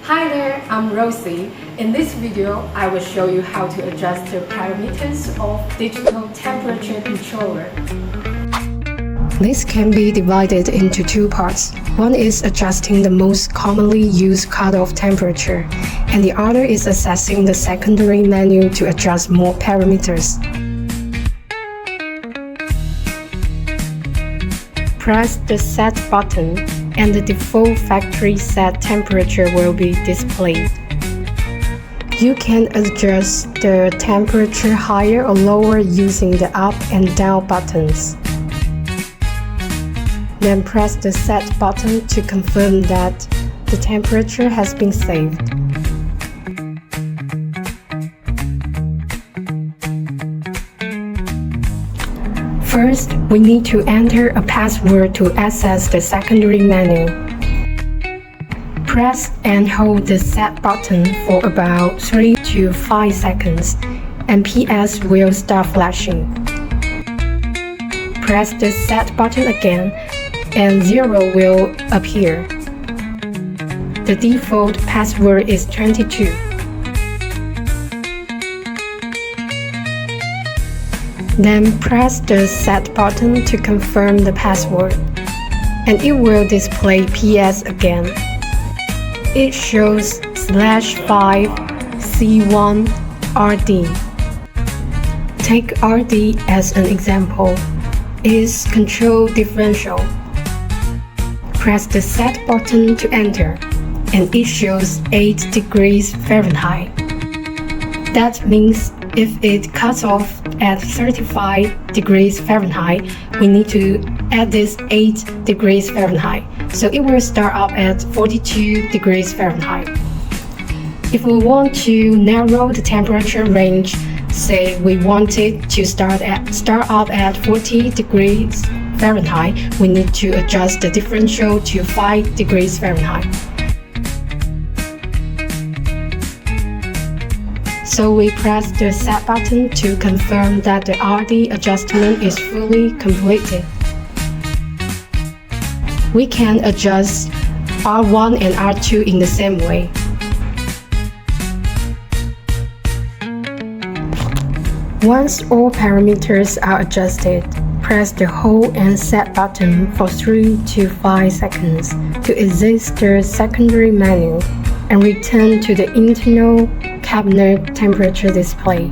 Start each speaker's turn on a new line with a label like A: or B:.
A: Hi there, I'm Rosie. In this video, I will show you how to adjust the parameters of digital temperature controller. This can be divided into two parts. One is adjusting the most commonly used cutoff temperature, and the other is accessing the secondary menu to adjust more parameters. Press the Set button, and the default factory set temperature will be displayed. You can adjust the temperature higher or lower using the up and down buttons. Then press the Set button to confirm that the temperature has been saved. First, we need to enter a password to access the secondary menu. Press and hold the Set button for about 3 to 5 seconds, and PS will start flashing. Press the Set button again, and 0 will appear. The default password is 22. Then press the Set button to confirm the password, and it will display PS again. It shows /5C1RD. Take RD as an example. It is control differential. Press the Set button to enter, and it shows 8 degrees Fahrenheit. That means if it cuts off at 35 degrees Fahrenheit, we need to add this 8 degrees Fahrenheit. So it will start up at 42 degrees Fahrenheit. If we want to narrow the temperature range, say we want it to start up at 40 degrees Fahrenheit, we need to adjust the differential to 5 degrees Fahrenheit. So we press the Set button to confirm that the RD adjustment is fully completed. We can adjust R1 and R2 in the same way. Once all parameters are adjusted, press the Hold and Set button for 3 to 5 seconds to exit the secondary menu and return to the internal cabinet temperature display.